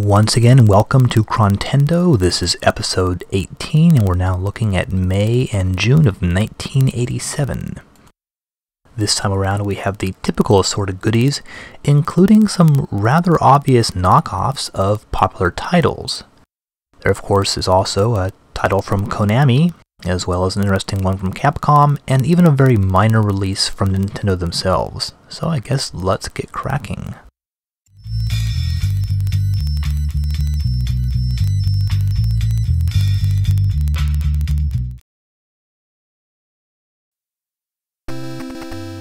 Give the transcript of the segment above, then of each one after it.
Once again, welcome to Chrontendo. This is episode 18, and we're now looking at May and June of 1987. This time around, we have the typical assorted goodies, including some rather obvious knockoffs of popular titles. There, of course, is also a title from Konami, as well as an interesting one from Capcom, and even a very minor release from Nintendo themselves. So I guess let's get cracking.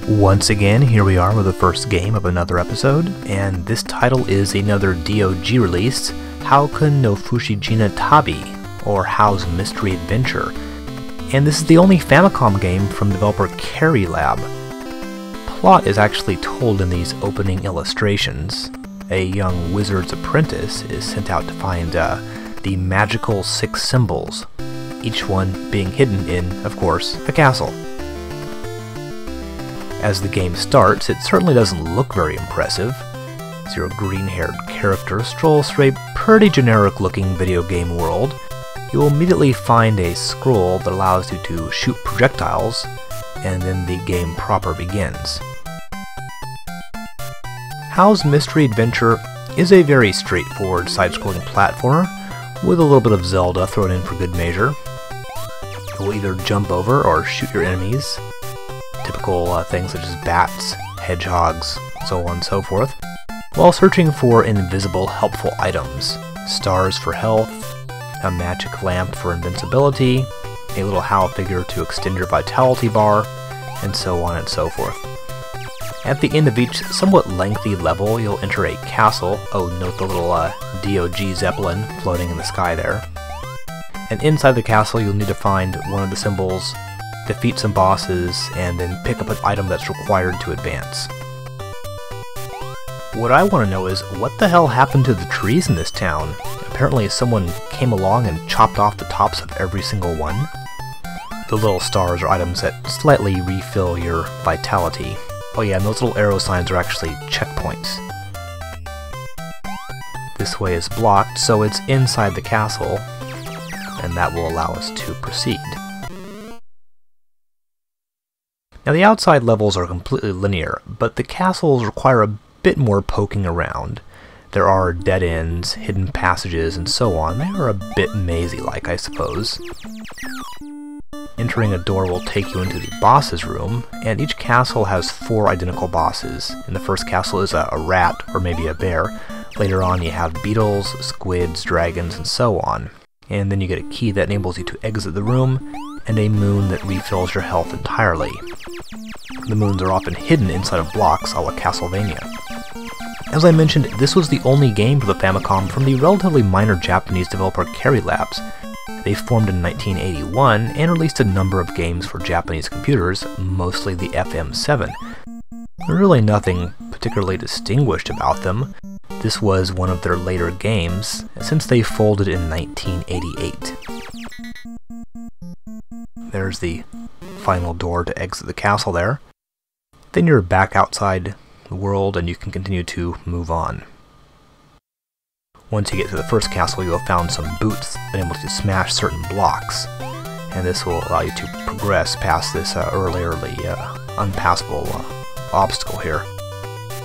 Once again, here we are with the first game of another episode, and this title is another DOG release, Houken no Fushijina Tabi, or How's Mystery Adventure. And this is the only Famicom game from developer Carry Lab. Plot is actually told in these opening illustrations. A young wizard's apprentice is sent out to find the magical 6 symbols, each one being hidden in, of course, a castle. As the game starts, it certainly doesn't look very impressive. As your green-haired character strolls through a pretty generic-looking video game world, you will immediately find a scroll that allows you to shoot projectiles, and then the game proper begins. How's Mystery Adventure is a very straightforward side-scrolling platformer, with a little bit of Zelda thrown in for good measure. You will either jump over or shoot your enemies, typical things such as bats, hedgehogs, so on and so forth, while searching for invisible helpful items, stars for health, a magic lamp for invincibility, a little How figure to extend your vitality bar, and so on and so forth. At the end of each somewhat lengthy level, you'll enter a castle. Oh, note the little DOG Zeppelin floating in the sky there. And inside the castle, you'll need to find one of the symbols, defeat some bosses, and then pick up an item that's required to advance. What I want to know is, what the hell happened to the trees in this town? Apparently someone came along and chopped off the tops of every single one. The little stars are items that slightly refill your vitality. Oh yeah, and those little arrow signs are actually checkpoints. This way is blocked, so it's inside the castle, and that will allow us to proceed. Now the outside levels are completely linear, but the castles require a bit more poking around. There are dead ends, hidden passages, and so on. They are a bit mazy-like, I suppose. Entering a door will take you into the boss's room, and each castle has 4 identical bosses. In the first castle is a rat, or maybe a bear. Later on you have beetles, squids, dragons, and so on. And then you get a key that enables you to exit the room, and a moon that refills your health entirely. The moons are often hidden inside of blocks a la Castlevania. As I mentioned, this was the only game for the Famicom from the relatively minor Japanese developer Carry Labs. They formed in 1981 and released a number of games for Japanese computers, mostly the FM7. There's really nothing particularly distinguished about them. This was one of their later games, since they folded in 1988. There's the final door to exit the castle there. Then you're back outside the world and you can continue to move on. Once you get to the first castle, you'll have found some boots that enable you to smash certain blocks, and this will allow you to progress past this early unpassable obstacle here.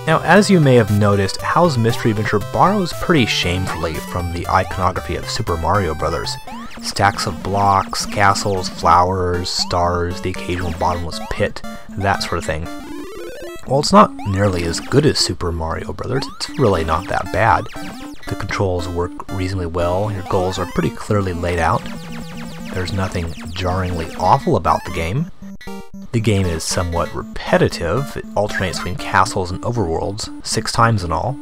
Now, as you may have noticed, How's Mystery Adventure borrows pretty shamefully from the iconography of Super Mario Bros. Stacks of blocks, castles, flowers, stars, the occasional bottomless pit, that sort of thing. While it's not nearly as good as Super Mario Bros., it's really not that bad. The controls work reasonably well, your goals are pretty clearly laid out. There's nothing jarringly awful about the game. The game is somewhat repetitive. It alternates between castles and overworlds, 6 times in all.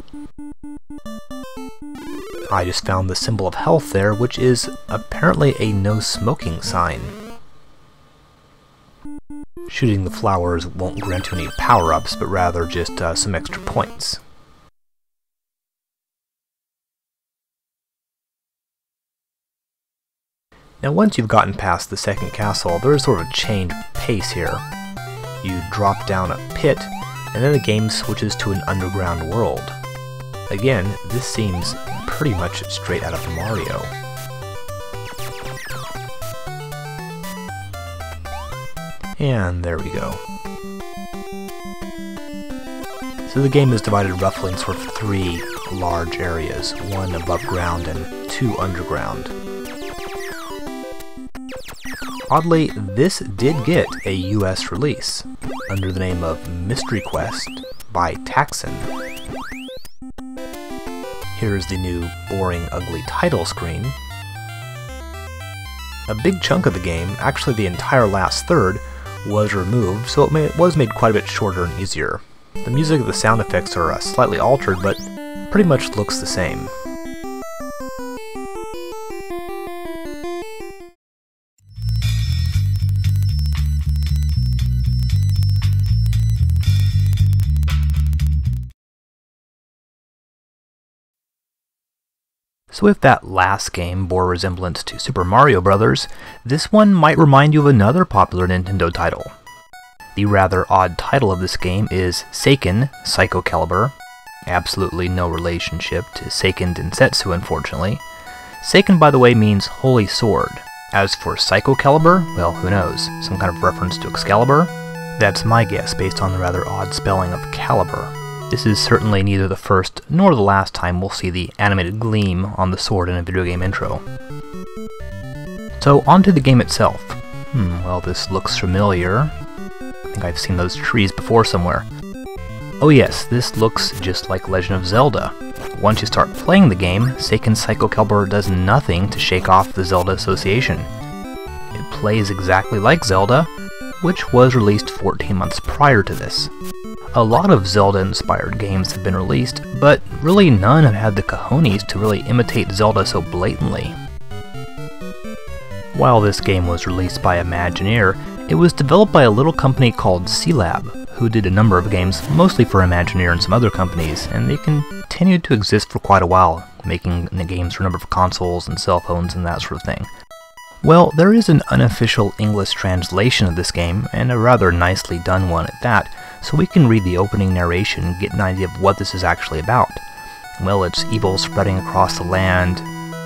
I just found the symbol of health there, which is apparently a no smoking sign. Shooting the flowers won't grant you any power-ups, but rather just some extra points. Now once you've gotten past the second castle, there is sort of a change of pace here. You drop down a pit, and then the game switches to an underground world. Again, this seems pretty much straight out of Mario. And there we go. So the game is divided roughly in sort of 3 large areas, 1 above ground and 2 underground. Oddly, this did get a US release, under the name of Mystery Quest by Taxon. Here's the new boring, ugly title screen. A big chunk of the game, actually the entire last third, was removed, so it was made quite a bit shorter and easier. The music and the sound effects are slightly altered, but pretty much looks the same. So if that last game bore resemblance to Super Mario Bros., this one might remind you of another popular Nintendo title. The rather odd title of this game is Seiken, Psycho Calibur. Absolutely no relationship to Seiken Densetsu, unfortunately. Seiken, by the way, means Holy Sword. As for Psycho Calibur, well, who knows? Some kind of reference to Excalibur? That's my guess, based on the rather odd spelling of Calibur. This is certainly neither the first nor the last time we'll see the animated gleam on the sword in a video game intro. So, onto the game itself. Well, this looks familiar. I think I've seen those trees before somewhere. Oh yes, this looks just like Legend of Zelda. Once you start playing the game, Seiken Psycho Calibur does nothing to shake off the Zelda association. It plays exactly like Zelda, which was released 14 months prior to this. A lot of Zelda-inspired games have been released, but really none have had the cojones to really imitate Zelda so blatantly. While this game was released by Imagineer, it was developed by a little company called C-Lab, who did a number of games, mostly for Imagineer and some other companies, and they continued to exist for quite a while, making the games for a number of consoles and cell phones and that sort of thing. Well, there is an unofficial English translation of this game, and a rather nicely done one at that, so we can read the opening narration and get an idea of what this is actually about. Well, it's evil spreading across the land,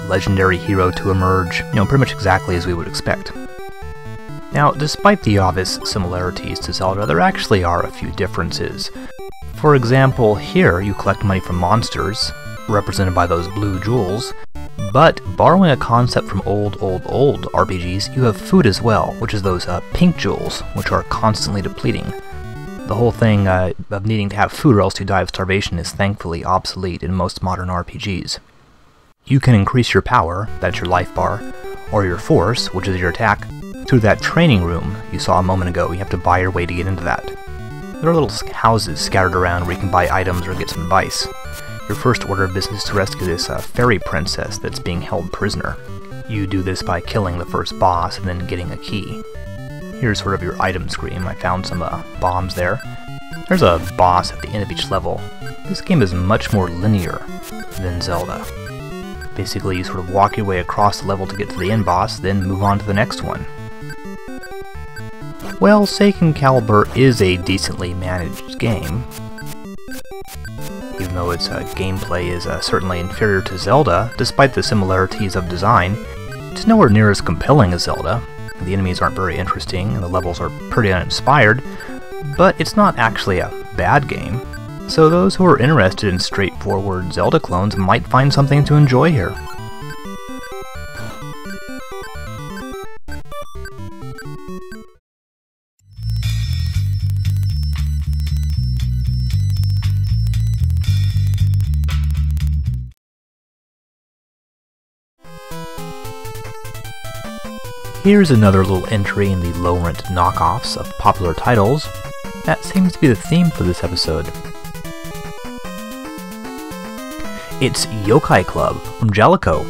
legendary hero to emerge, pretty much exactly as we would expect. Now, despite the obvious similarities to Zelda, there actually are a few differences. For example, here you collect money from monsters, represented by those blue jewels, but borrowing a concept from old RPGs, you have food as well, which is those pink jewels, which are constantly depleting. The whole thing of needing to have food or else you die of starvation is thankfully obsolete in most modern RPGs. You can increase your power, that's your life bar, or your force, which is your attack, through that training room you saw a moment ago. You have to buy your way to get into that. There are little houses scattered around where you can buy items or get some advice. Your first order of business is to rescue this fairy princess that's being held prisoner. You do this by killing the first boss and then getting a key. Here's sort of your item screen. I found some bombs there. There's a boss at the end of each level. This game is much more linear than Zelda. Basically, you sort of walk your way across the level to get to the end boss, then move on to the next one. Well, Seiken Calibur is a decently managed game. Even though its gameplay is certainly inferior to Zelda, despite the similarities of design, it's nowhere near as compelling as Zelda. The enemies aren't very interesting, and the levels are pretty uninspired, but it's not actually a bad game. So those who are interested in straightforward Zelda clones might find something to enjoy here. Here's another little entry in the low-rent knockoffs of popular titles. That seems to be the theme for this episode. It's Youkai Club from Jalico.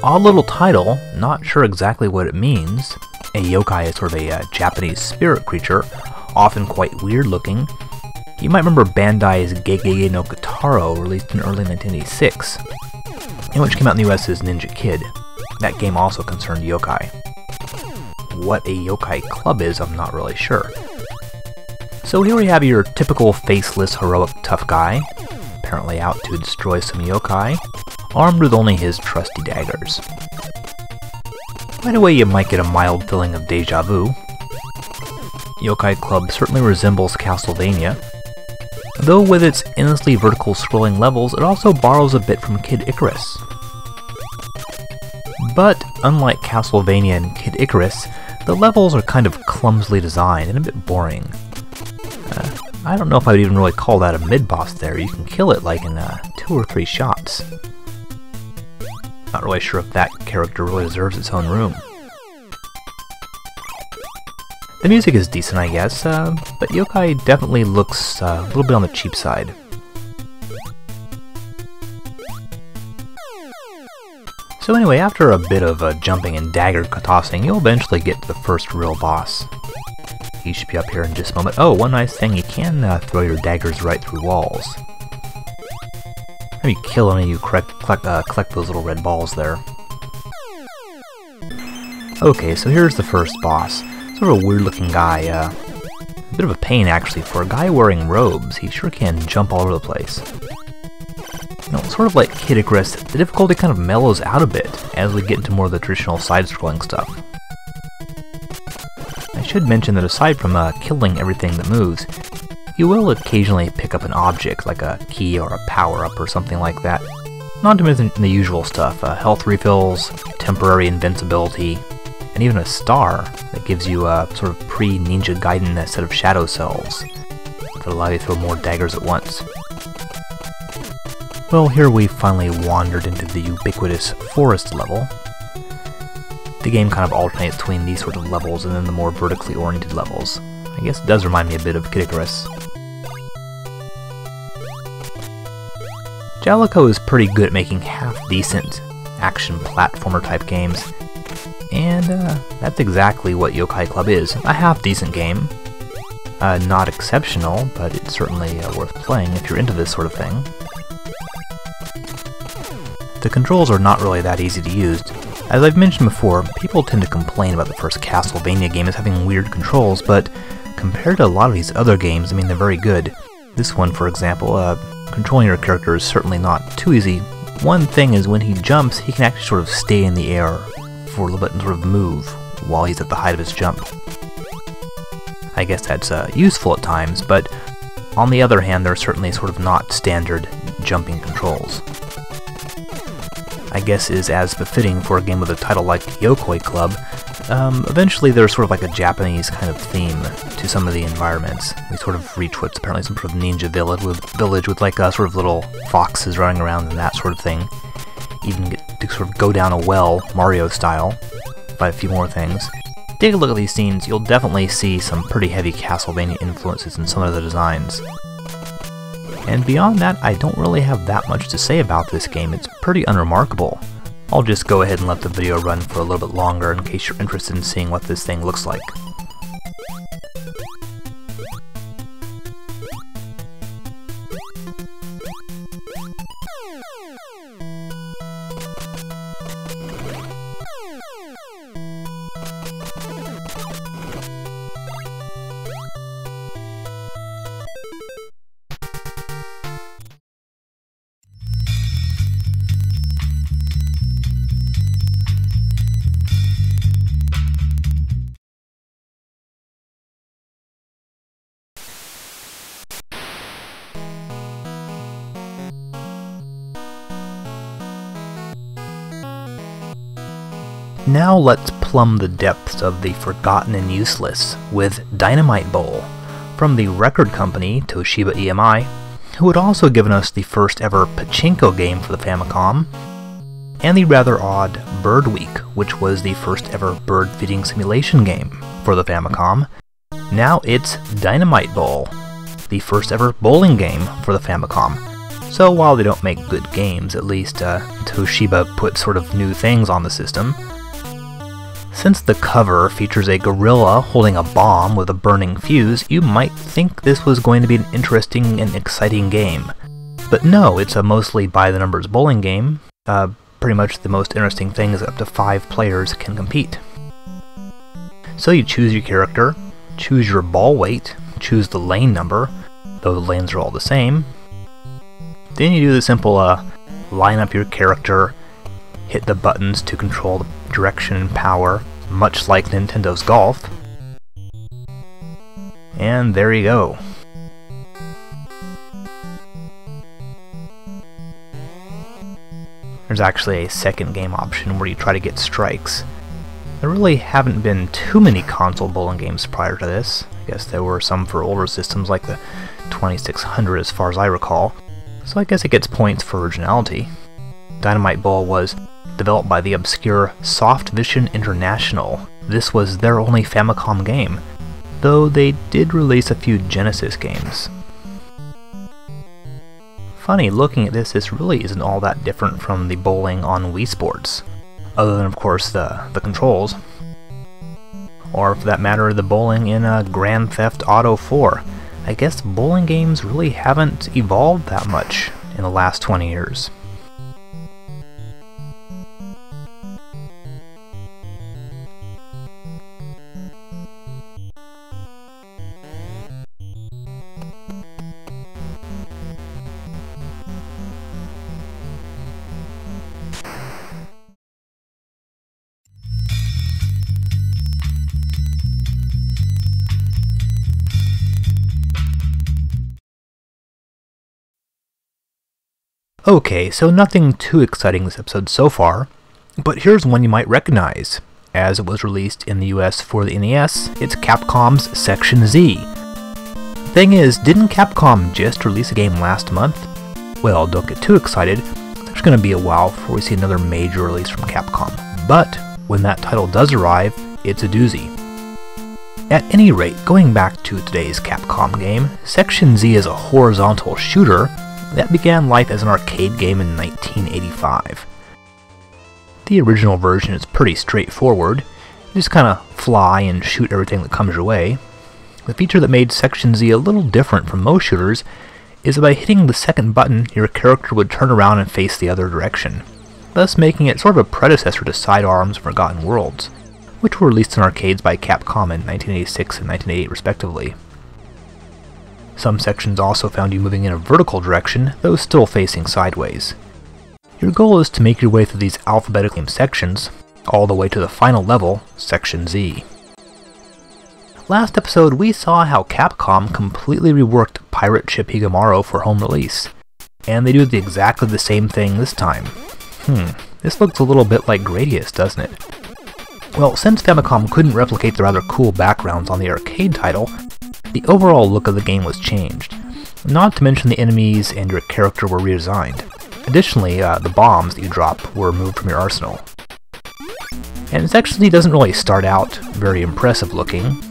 Odd little title, not sure exactly what it means. A yokai is sort of a Japanese spirit creature, often quite weird looking. You might remember Bandai's Gegege no Kitaro, released in early 1986, and which came out in the US as Ninja Kid. That game also concerned yokai. What a yokai club is, I'm not really sure. So here we have your typical faceless heroic tough guy, apparently out to destroy some yokai, armed with only his trusty daggers. Right away you might get a mild feeling of deja vu. Youkai Club certainly resembles Castlevania, though with its endlessly vertical scrolling levels it also borrows a bit from Kid Icarus. But unlike Castlevania and Kid Icarus, the levels are kind of clumsily designed and a bit boring. I don't know if I would even really call that a mid-boss there. You can kill it like in 2 or 3 shots. Not really sure if that character really deserves its own room. The music is decent, I guess, but Youkai definitely looks a little bit on the cheap side. So anyway, after a bit of jumping and dagger tossing, you'll eventually get to the first real boss. He should be up here in just a moment. Oh, one nice thing, you can throw your daggers right through walls. Maybe kill him and you collect those little red balls there. Okay, so here's the first boss. Sort of a weird looking guy, a bit of a pain actually. For a guy wearing robes, he sure can jump all over the place. You know, sort of like Kid Icarus, the difficulty kind of mellows out a bit as we get into more of the traditional side-scrolling stuff. I should mention that aside from killing everything that moves, you will occasionally pick up an object like a key or a power-up or something like that. Not to mention the usual stuff, health refills, temporary invincibility, and even a star that gives you a sort of pre-Ninja Gaiden set of shadow cells that allow you to throw more daggers at once. Well, here we've finally wandered into the ubiquitous forest level. The game kind of alternates between these sort of levels and then the more vertically oriented levels. I guess it does remind me a bit of Kid Icarus. Jalico is pretty good at making half-decent action platformer type games, and that's exactly what Youkai Club is, a half-decent game. Not exceptional, but it's certainly worth playing if you're into this sort of thing. The controls are not really that easy to use. As I've mentioned before, people tend to complain about the first Castlevania game as having weird controls, but compared to a lot of these other games, I mean, they're very good. This one, for example, controlling your character is certainly not too easy. One thing is when he jumps, he can actually sort of stay in the air for a little bit and sort of move while he's at the height of his jump. I guess that's useful at times, but on the other hand, they're certainly sort of not standard jumping controls. I guess is as befitting for a game with a title like Youkai Club. Eventually there's sort of like a Japanese kind of theme to some of the environments. We sort of reach what's apparently some sort of ninja village with like sort of little foxes running around and that sort of thing. Even get to sort of go down a well, Mario style, by a few more things. Take a look at these scenes, you'll definitely see some pretty heavy Castlevania influences in some of the designs. And beyond that, I don't really have that much to say about this game. It's pretty unremarkable. I'll just go ahead and let the video run for a little bit longer in case you're interested in seeing what this thing looks like. Now let's plumb the depths of the forgotten and useless with Dynamite Bowl from the record company Toshiba EMI, who had also given us the first ever pachinko game for the Famicom, and the rather odd Bird Week, which was the first ever bird feeding simulation game for the Famicom. Now it's Dynamite Bowl, the first ever bowling game for the Famicom. So while they don't make good games, at least Toshiba put sort of new things on the system. Since the cover features a gorilla holding a bomb with a burning fuse, you might think this was going to be an interesting and exciting game. But no, it's a mostly by-the-numbers bowling game. Pretty much the most interesting thing is that up to 5 players can compete. So you choose your character, choose your ball weight, choose the lane number, though the lanes are all the same. Then you do the simple line up your character, hit the buttons to control the direction and power, much like Nintendo's Golf. And there you go. There's actually a second game option where you try to get strikes. There really haven't been too many console bowling games prior to this. I guess there were some for older systems like the 2600 as far as I recall, so I guess it gets points for originality. Dynamite Bowl was developed by the obscure Soft Vision International. This was their only Famicom game, though they did release a few Genesis games. Funny, looking at this really isn't all that different from the bowling on Wii Sports, other than of course the controls, or for that matter the bowling in Grand Theft Auto 4. I guess bowling games really haven't evolved that much in the last 20 years. Okay, so nothing too exciting this episode so far, but here's one you might recognize. As it was released in the US for the NES, it's Capcom's Section Z. Thing is, didn't Capcom just release a game last month? Well, don't get too excited, there's going to be a while before we see another major release from Capcom, but when that title does arrive, it's a doozy. At any rate, going back to today's Capcom game, Section Z is a horizontal shooter that began life as an arcade game in 1985. The original version is pretty straightforward. You just kind of fly and shoot everything that comes your way. The feature that made Section Z a little different from most shooters is that by hitting the second button, your character would turn around and face the other direction, thus making it sort of a predecessor to Sidearms and Forgotten Worlds, which were released in arcades by Capcom in 1986 and 1988 respectively. Some sections also found you moving in a vertical direction, though still facing sideways. Your goal is to make your way through these alphabetically named sections, all the way to the final level, Section Z. Last episode we saw how Capcom completely reworked Pirate Ship Higemaru for home release, and they do exactly the same thing this time. This looks a little bit like Gradius, doesn't it? Well, since Famicom couldn't replicate the rather cool backgrounds on the arcade title, the overall look of the game was changed, not to mention the enemies and your character were redesigned. Additionally, the bombs that you drop were removed from your arsenal. And Section Z doesn't really start out very impressive looking.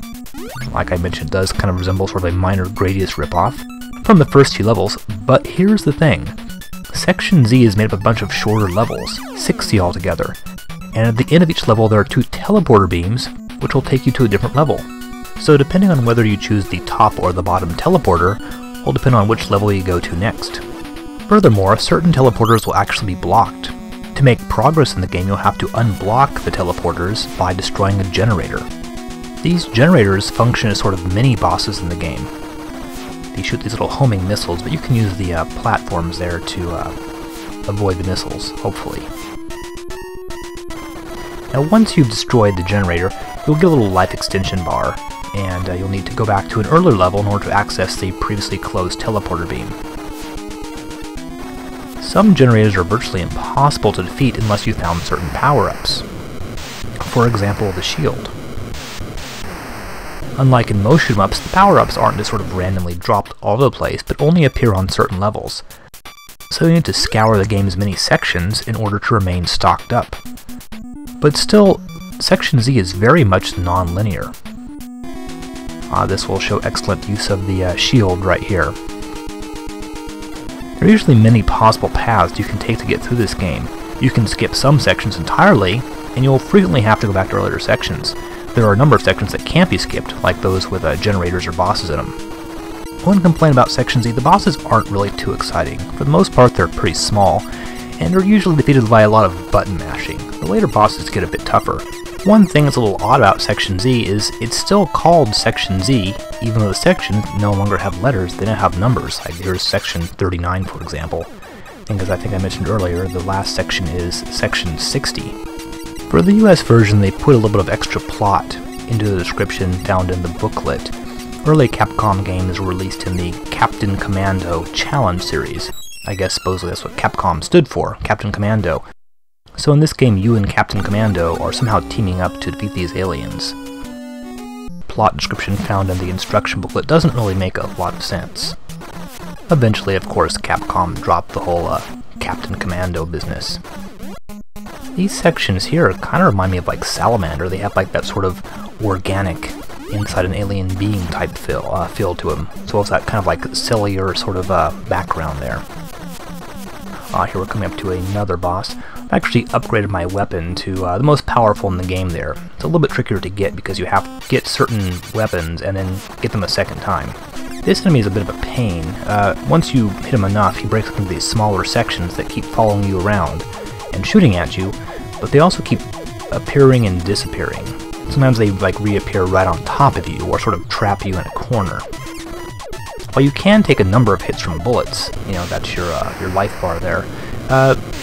Like I mentioned, it does kind of resemble sort of a minor Gradius ripoff from the first few levels, but here's the thing. Section Z is made up of a bunch of shorter levels, 60 altogether, and at the end of each level there are 2 teleporter beams, which will take you to a different level. So depending on whether you choose the top or the bottom teleporter, will depend on which level you go to next. Furthermore, certain teleporters will actually be blocked. To make progress in the game, you'll have to unblock the teleporters by destroying a generator. These generators function as sort of mini-bosses in the game. They shoot these little homing missiles, but you can use the platforms there to avoid the missiles, hopefully. Now once you've destroyed the generator, you'll get a little life extension bar, and you'll need to go back to an earlier level in order to access the previously closed teleporter beam. Some generators are virtually impossible to defeat unless you found certain power-ups. For example, the shield. Unlike in most shoot-'em-ups, the power-ups aren't just sort of randomly dropped all over the place, but only appear on certain levels. So you need to scour the game's many sections in order to remain stocked up. But still, Section Z is very much non-linear. This will show excellent use of the shield right here. There are usually many possible paths you can take to get through this game. You can skip some sections entirely, and you'll frequently have to go back to earlier sections. There are a number of sections that can't be skipped, like those with generators or bosses in them. One complaint about Section Z, the bosses aren't really too exciting. For the most part, they're pretty small, and are usually defeated by a lot of button mashing. The later bosses get a bit tougher. One thing that's a little odd about Section Z is it's still called Section Z, even though the sections no longer have letters, they now have numbers. Like here's Section 39, for example. And as I think I mentioned earlier, the last section is Section 60. For the US version, they put a little bit of extra plot into the description found in the booklet. Early Capcom games were released in the Captain Commando Challenge series. I guess supposedly that's what Capcom stood for, Captain Commando. So in this game, you and Captain Commando are somehow teaming up to defeat these aliens. Plot description found in the instruction booklet doesn't really make a lot of sense. Eventually, of course, Capcom dropped the whole Captain Commando business. These sections here kind of remind me of like Salamander. They have like that sort of organic, inside an alien being type feel to them. So it's that kind of like sillier sort of background there. Here we're coming up to another boss. I've actually upgraded my weapon to the most powerful in the game there. It's a little bit trickier to get because you have to get certain weapons and then get them a second time. This enemy is a bit of a pain. Once you hit him enough, he breaks up into these smaller sections that keep following you around and shooting at you, but they also keep appearing and disappearing. Sometimes they like reappear right on top of you or sort of trap you in a corner. While you can take a number of hits from bullets, you know, that's your life bar there,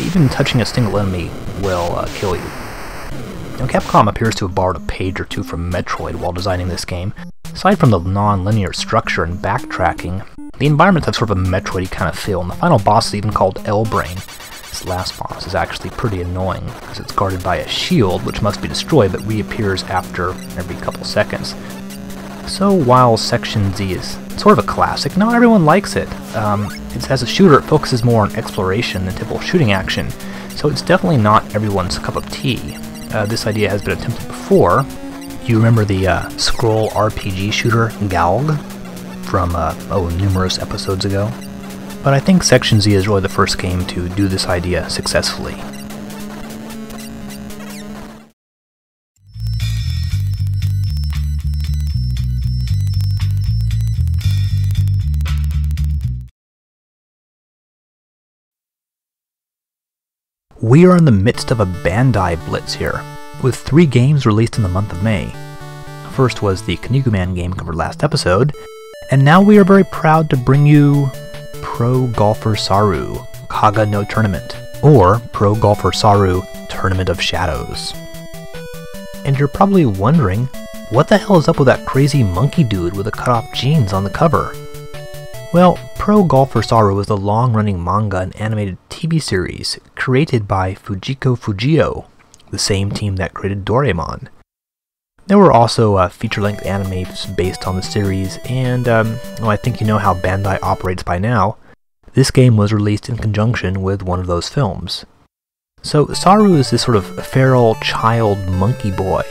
even touching a single enemy will kill you. Now, Capcom appears to have borrowed a page or two from Metroid while designing this game. Aside from the non-linear structure and backtracking, the environments have sort of a Metroid-y kind of feel, and the final boss is even called L-Brain. This last boss is actually pretty annoying, because it's guarded by a shield, which must be destroyed, but reappears after every couple seconds. So while Section Z is sort of a classic, not everyone likes it. As a shooter, it focuses more on exploration than typical shooting action, so it's definitely not everyone's cup of tea. This idea has been attempted before. You remember the scroll RPG shooter Galg from numerous episodes ago? But I think Section Z is really the first game to do this idea successfully. We are in the midst of a Bandai blitz here, with 3 games released in the month of May. First was the Kinnikuman game covered last episode, and now we are very proud to bring you Pro Golfer Saru, Kage no Tournament, or Pro Golfer Saru, Tournament of Shadows. And you're probably wondering, what the hell is up with that crazy monkey dude with the cut-off jeans on the cover? Well, Pro Golfer Saru is the long-running manga and animated TV series created by Fujiko Fujio, the same team that created Doraemon. There were also feature-length animes based on the series, and I think you know how Bandai operates by now. This game was released in conjunction with one of those films. So Saru is this sort of feral child monkey boy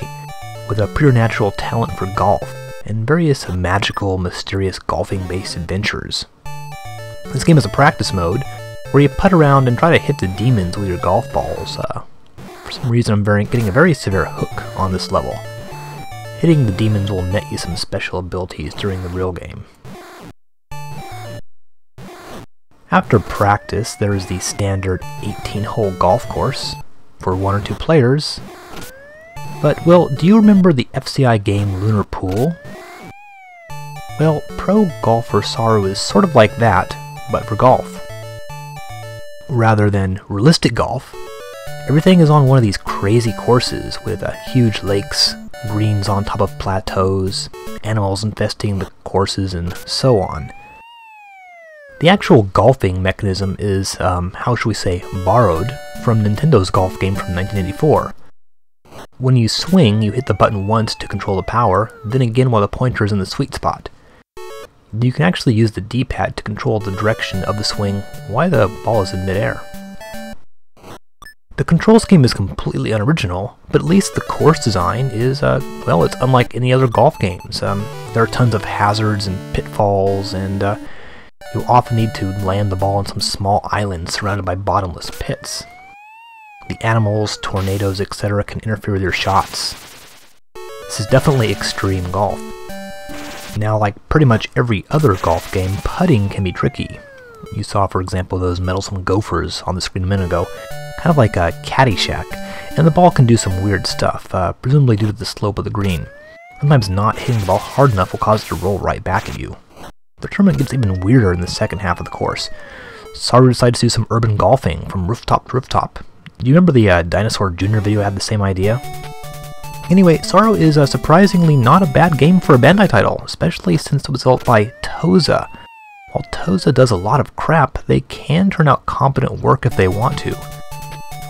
with a preternatural talent for golf and various magical, mysterious golfing-based adventures. This game has a practice mode where you putt around and try to hit the demons with your golf balls. For some reason I'm getting a very severe hook on this level. Hitting the demons will net you some special abilities during the real game. After practice, there is the standard 18-hole golf course for 1 or 2 players. But, well, do you remember the FCI game Lunar Pool? Well, Pro Golfer Saru is sort of like that, but for golf. Rather than realistic golf, everything is on one of these crazy courses with huge lakes, greens on top of plateaus, animals infesting the courses, and so on. The actual golfing mechanism is, how should we say, borrowed from Nintendo's golf game from 1984. When you swing, you hit the button once to control the power, then again while the pointer is in the sweet spot. You can actually use the D-pad to control the direction of the swing while the ball is in midair. The control scheme is completely unoriginal, but at least the course design is, well, it's unlike any other golf games. There are tons of hazards and pitfalls, and you'll often need to land the ball on some small islands surrounded by bottomless pits. The animals, tornadoes, etc. can interfere with your shots. This is definitely extreme golf. Now, like pretty much every other golf game, putting can be tricky. You saw, for example, those meddlesome gophers on the screen a minute ago, kind of like a Caddyshack, and the ball can do some weird stuff, presumably due to the slope of the green. Sometimes not hitting the ball hard enough will cause it to roll right back at you. The tournament gets even weirder in the second half of the course. Saru decides to do some urban golfing from rooftop to rooftop. Do you remember the Dinosaur Jr. video had the same idea? Anyway, Saru is surprisingly not a bad game for a Bandai title, especially since it was developed by Toza. While Toza does a lot of crap, they can turn out competent work if they want to.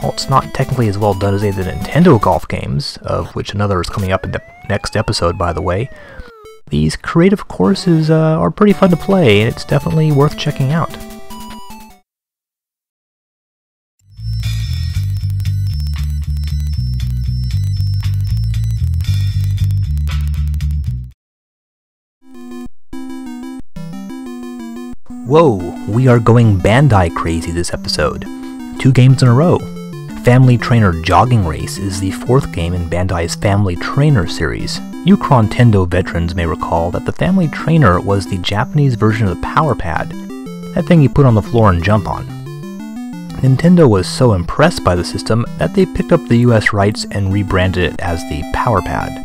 While it's not technically as well done as the Nintendo golf games, of which another is coming up in the next episode by the way, these creative courses are pretty fun to play, and it's definitely worth checking out. Whoa, we are going Bandai crazy this episode. 2 games in a row. Family Trainer Jogging Race is the 4th game in Bandai's Family Trainer series. You Chrontendo veterans may recall that the Family Trainer was the Japanese version of the Power Pad, that thing you put on the floor and jump on. Nintendo was so impressed by the system that they picked up the US rights and rebranded it as the Power Pad.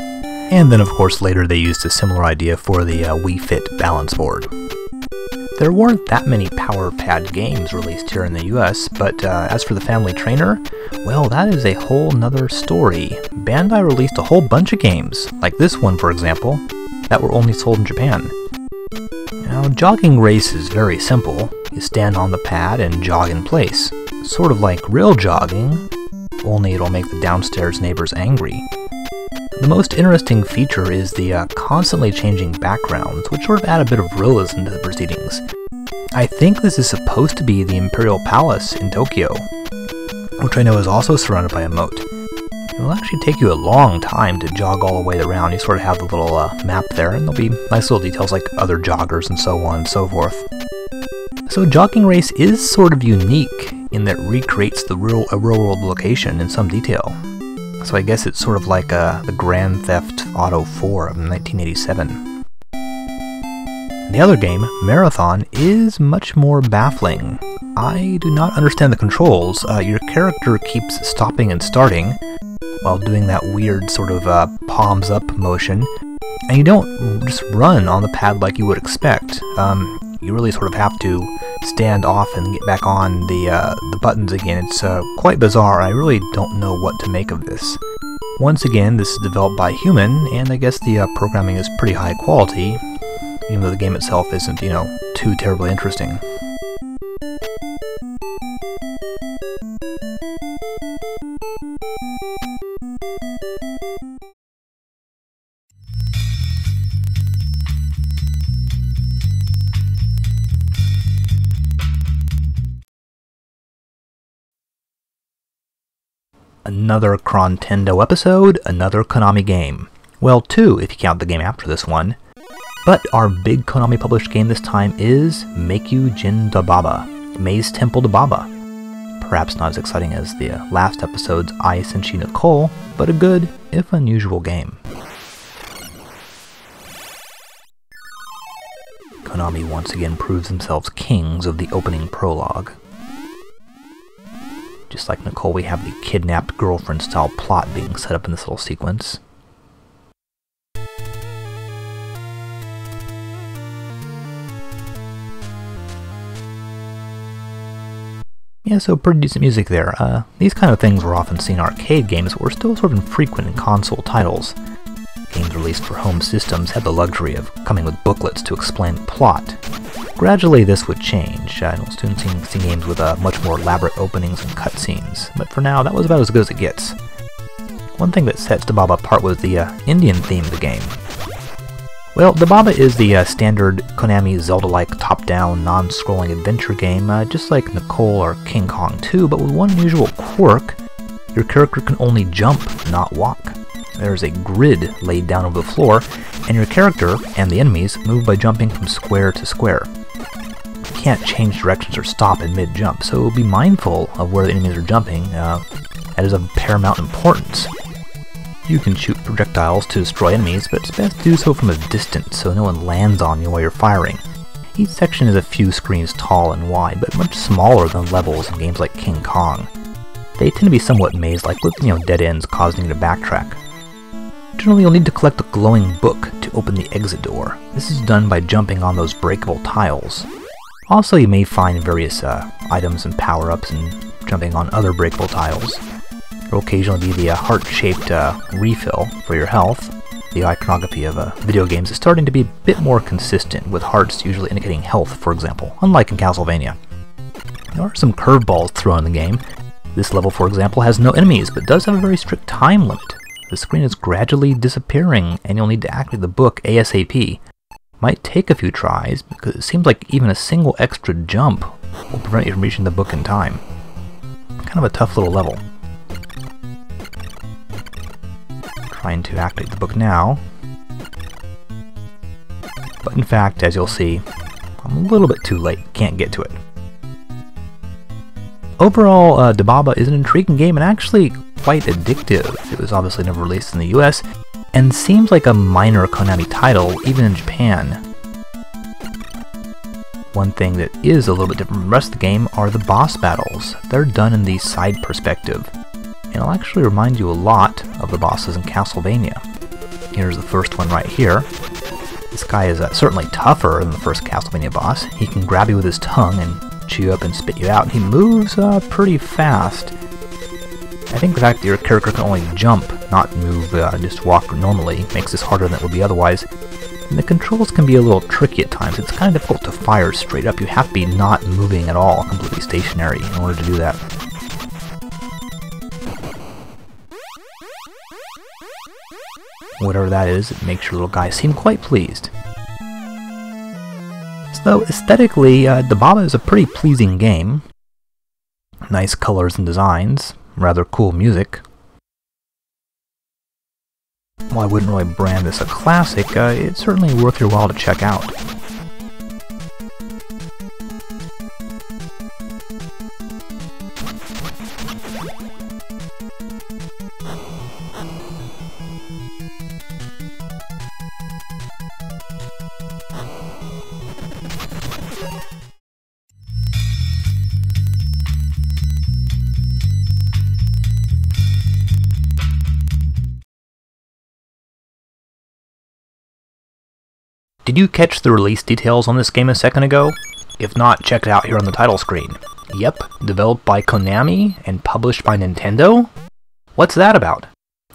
And then of course later they used a similar idea for the Wii Fit balance board. There weren't that many Power Pad games released here in the US, but as for the Family Trainer, well, that is a whole nother story. Bandai released a whole bunch of games, like this one for example, that were only sold in Japan. Now, Jogging Race is very simple. You stand on the pad and jog in place. Sort of like real jogging, only it'll make the downstairs neighbors angry. The most interesting feature is the constantly changing backgrounds, which sort of add a bit of realism to the proceedings. I think this is supposed to be the Imperial Palace in Tokyo, which I know is also surrounded by a moat. It will actually take you a long time to jog all the way around. You sort of have the little map there, and there'll be nice little details like other joggers and so on and so forth. So Jogging Race is sort of unique in that it recreates a real-world location in some detail. So I guess it's sort of like the Grand Theft Auto 4 of 1987. The other game, Marathon, is much more baffling. I do not understand the controls. Your character keeps stopping and starting while doing that weird sort of palms up motion, and you don't just run on the pad like you would expect. You really sort of have to stand off and get back on the buttons again. It's quite bizarre. I really don't know what to make of this. Once again, this is developed by human, and I guess the programming is pretty high quality, even though the game itself isn't, you know, too terribly interesting. Another Chrontendo episode, another Konami game. Well, 2 if you count the game after this one. But our big Konami published game this time is Meikyuu Jin Dababa, Maze Temple Dababa. Perhaps not as exciting as the last episode's I Senshi Nicole, but a good, if unusual game. Konami once again proves themselves kings of the opening prologue. Just like Nicole, we have the kidnapped girlfriend style plot being set up in this little sequence. Yeah, so pretty decent music there. These kind of things were often seen in arcade games, but were still sort of infrequent in console titles. Games released for home systems had the luxury of coming with booklets to explain the plot. Gradually this would change, and we'll soon see games with much more elaborate openings and cutscenes, but for now that was about as good as it gets. One thing that sets Dababa apart was the Indian theme of the game. Well, Dababa is the standard Konami Zelda-like top-down, non-scrolling adventure game, just like Nicole or King Kong 2, but with one unusual quirk: your character can only jump, not walk. There's a grid laid down over the floor, and your character and the enemies move by jumping from square to square. You can't change directions or stop in mid-jump, so be mindful of where the enemies are jumping. That is of paramount importance. You can shoot projectiles to destroy enemies, but it's best to do so from a distance so no one lands on you while you're firing. Each section is a few screens tall and wide, but much smaller than levels in games like King Kong. They tend to be somewhat maze-like, with dead ends causing you to backtrack. Generally, you'll need to collect a glowing book to open the exit door. This is done by jumping on those breakable tiles. Also, you may find various items and power-ups and jumping on other breakable tiles. There will occasionally be the heart-shaped refill for your health. The iconography of video games is starting to be a bit more consistent, with hearts usually indicating health, for example, unlike in Castlevania. There are some curveballs thrown in the game. This level, for example, has no enemies, but does have a very strict time limit. The screen is gradually disappearing, and you'll need to activate the book ASAP. Might take a few tries, because it seems like even a single extra jump will prevent you from reaching the book in time. Kind of a tough little level. Trying to activate the book now. But in fact, as you'll see, I'm a little bit too late, can't get to it. Overall, Dababa is an intriguing game and actually quite addictive. It was obviously never released in the US, and seems like a minor Konami title, even in Japan. One thing that is a little bit different from the rest of the game are the boss battles. They're done in the side perspective, and it'll actually remind you a lot of the bosses in Castlevania. Here's the first one right here. This guy is certainly tougher than the first Castlevania boss. He can grab you with his tongue and chew you up and spit you out, and he moves pretty fast. I think the fact that your character can only jump, not move, just walk normally, makes this harder than it would be otherwise. And the controls can be a little tricky at times. It's kind of difficult to fire straight up. You have to be not moving at all, completely stationary, in order to do that. Whatever that is, it makes your little guy seem quite pleased. So aesthetically, Dababa is a pretty pleasing game. Nice colors and designs, rather cool music. While I wouldn't really brand this a classic, it's certainly worth your while to check out. Did you catch the release details on this game a second ago? If not, check it out here on the title screen. Yep, developed by Konami and published by Nintendo? What's that about?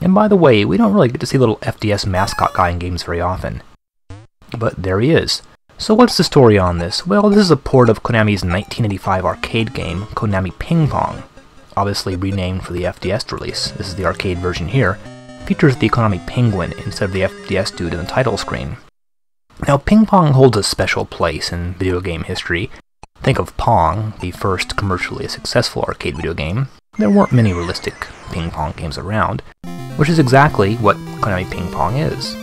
And by the way, we don't really get to see little FDS mascot guy in games very often. But there he is. So what's the story on this? Well, this is a port of Konami's 1985 arcade game, Konami Ping Pong. Obviously renamed for the FDS release. This is the arcade version here. Features the Konami Penguin instead of the FDS dude in the title screen. Now, ping pong holds a special place in video game history. Think of Pong, the first commercially successful arcade video game. There weren't many realistic ping pong games around, which is exactly what Konami Ping Pong is.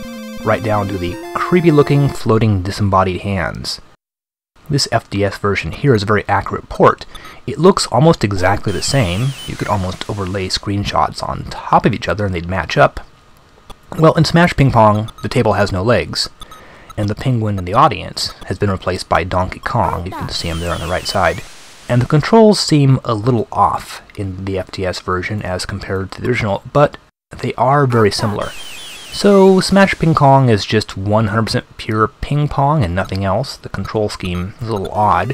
Right down to the creepy-looking, floating, disembodied hands. This FDS version here is a very accurate port. It looks almost exactly the same. You could almost overlay screenshots on top of each other and they'd match up. Well, in Smash Ping Pong, the table has no legs, and the penguin in the audience has been replaced by Donkey Kong. You can see him there on the right side. And the controls seem a little off in the FDS version as compared to the original, but they are very similar. So Smash Ping Pong is just 100% pure ping pong and nothing else. The control scheme is a little odd.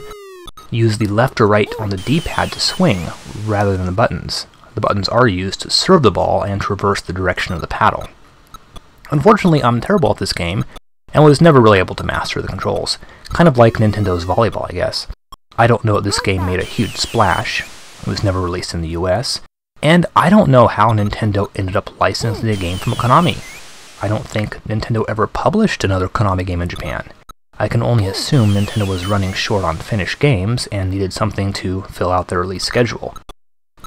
Use the left or right on the D-pad to swing rather than the buttons. The buttons are used to serve the ball and to reverse the direction of the paddle. Unfortunately, I'm terrible at this game, and was never really able to master the controls. Kind of like Nintendo's volleyball, I guess. I don't know if this game made a huge splash. It was never released in the US. And I don't know how Nintendo ended up licensing the game from Konami. I don't think Nintendo ever published another Konami game in Japan. I can only assume Nintendo was running short on finished games and needed something to fill out their release schedule.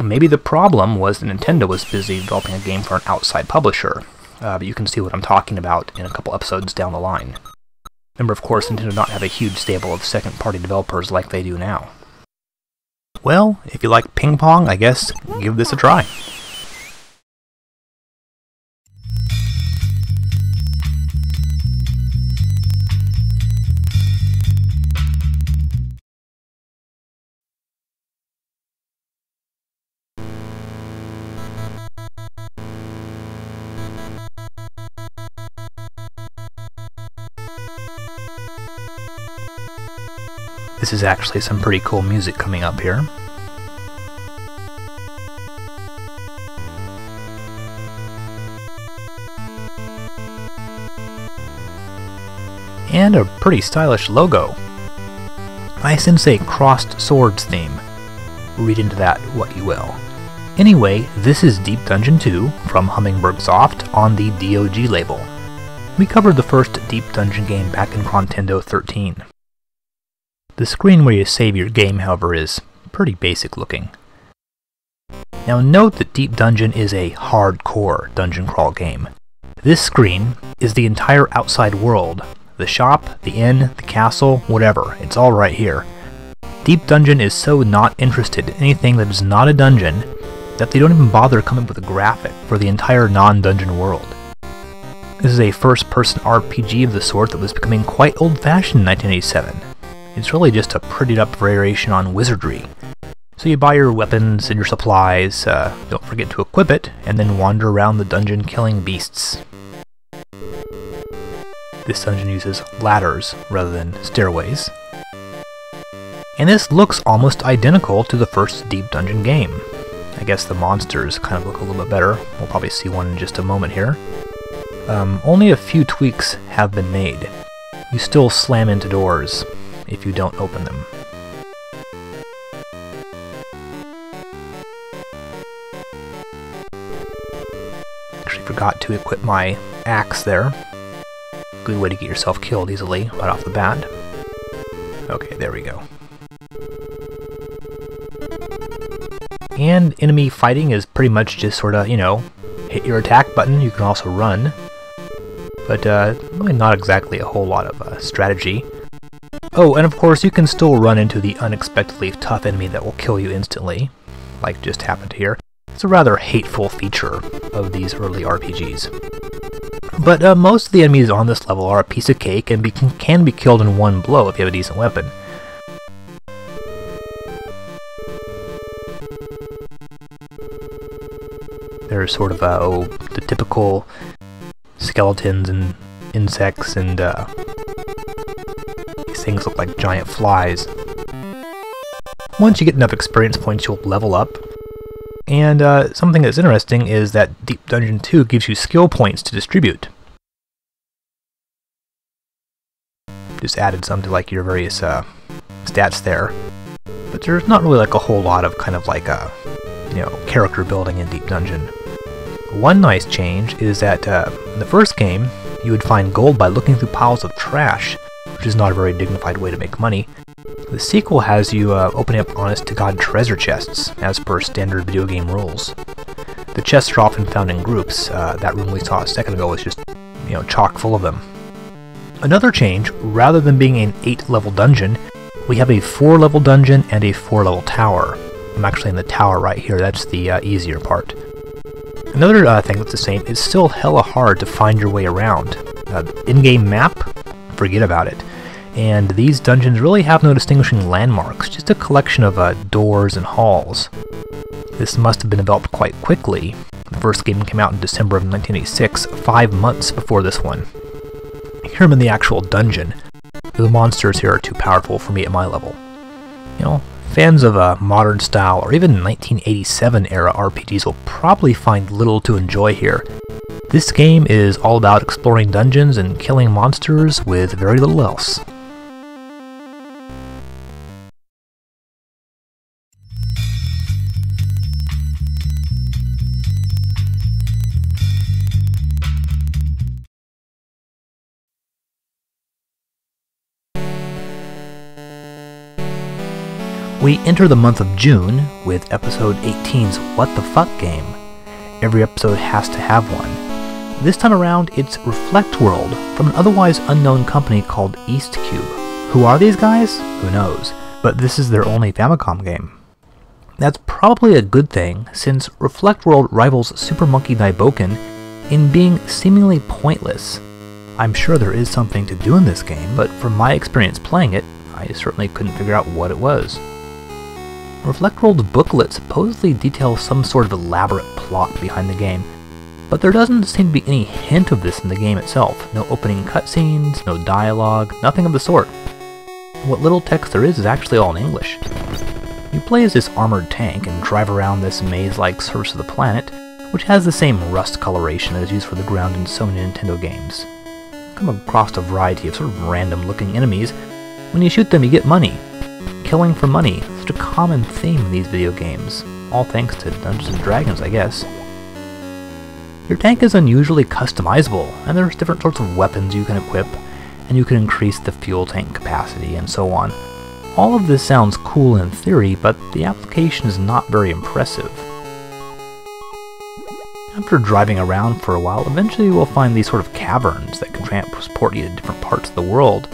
Maybe the problem was that Nintendo was busy developing a game for an outside publisher. But you can see what I'm talking about in a couple episodes down the line. Remember, of course, Nintendo did not have a huge stable of second-party developers like they do now. Well, if you like ping pong, I guess give this a try. This is actually some pretty cool music coming up here. And a pretty stylish logo. I sense a crossed swords theme. Read into that what you will. Anyway, this is Deep Dungeon 2 from Hummingbird Soft on the DOG label. We covered the first Deep Dungeon game back in Chrontendo 13. The screen where you save your game, however, is pretty basic looking. Now note that Deep Dungeon is a hardcore dungeon crawl game. This screen is the entire outside world. The shop, the inn, the castle, whatever, it's all right here. Deep Dungeon is so not interested in anything that is not a dungeon that they don't even bother coming up with a graphic for the entire non-dungeon world. This is a first-person RPG of the sort that was becoming quite old-fashioned in 1987. It's really just a prettied-up variation on wizardry. So you buy your weapons and your supplies, don't forget to equip it, and then wander around the dungeon killing beasts. This dungeon uses ladders rather than stairways. And this looks almost identical to the first Deep Dungeon game. I guess the monsters kind of look a little bit better. We'll probably see one in just a moment here. Only a few tweaks have been made. You still slam into doors if you don't open them. Actually forgot to equip my axe there. Good way to get yourself killed easily right off the bat. Okay, there we go. And enemy fighting is pretty much just sort of, you know, hit your attack button. You can also run. But really not exactly a whole lot of strategy. Oh, and of course you can still run into the unexpectedly tough enemy that will kill you instantly, like just happened here. It's a rather hateful feature of these early RPGs. But most of the enemies on this level are a piece of cake and can be killed in one blow if you have a decent weapon. There's sort of the typical skeletons and insects, and these things look like giant flies. Once you get enough experience points, you'll level up. And something that's interesting is that Deep Dungeon 2 gives you skill points to distribute. Just added some to like your various stats there. But there's not really like a whole lot of kind of like character building in Deep Dungeon. One nice change is that in the first game, you would find gold by looking through piles of trash, which is not a very dignified way to make money. The sequel has you opening up honest-to-God treasure chests, as per standard video game rules. The chests are often found in groups. That room we saw a second ago was just, chock full of them. Another change, rather than being an 8-level dungeon, we have a 4-level dungeon and a 4-level tower. I'm actually in the tower right here, that's the easier part. Another thing that's the same, it's still hella hard to find your way around. In-game map? Forget about it. And these dungeons really have no distinguishing landmarks, just a collection of doors and halls. This must have been developed quite quickly. The first game came out in December of 1986, 5 months before this one. Here I'm in the actual dungeon. The monsters here are too powerful for me at my level. Fans of modern style or even 1987 era RPGs will probably find little to enjoy here. This game is all about exploring dungeons and killing monsters with very little else. We enter the month of June with episode 18's What the Fuck game. Every episode has to have one. This time around, it's Reflect World from an otherwise unknown company called East Cube. Who are these guys? Who knows? But this is their only Famicom game. That's probably a good thing, since Reflect World rivals Super Monkey Daiboken in being seemingly pointless. I'm sure there is something to do in this game, but from my experience playing it, I certainly couldn't figure out what it was. Reflect World's booklet supposedly details some sort of elaborate plot behind the game, But there doesn't seem to be any hint of this in the game itself. No opening cutscenes, no dialogue, nothing of the sort. What little text there is actually all in English. You play as this armored tank and drive around this maze-like surface of the planet, which has the same rust coloration that is used for the ground in so many Nintendo games. You come across a variety of sort of random-looking enemies. When you shoot them, you get money. Killing for money, such a common theme in these video games, all thanks to Dungeons & Dragons, I guess. Your tank is unusually customizable, and there's different sorts of weapons you can equip, and you can increase the fuel tank capacity, and so on. All of this sounds cool in theory, but the application is not very impressive. After driving around for a while, eventually you will find these sort of caverns that can transport you to different parts of the world.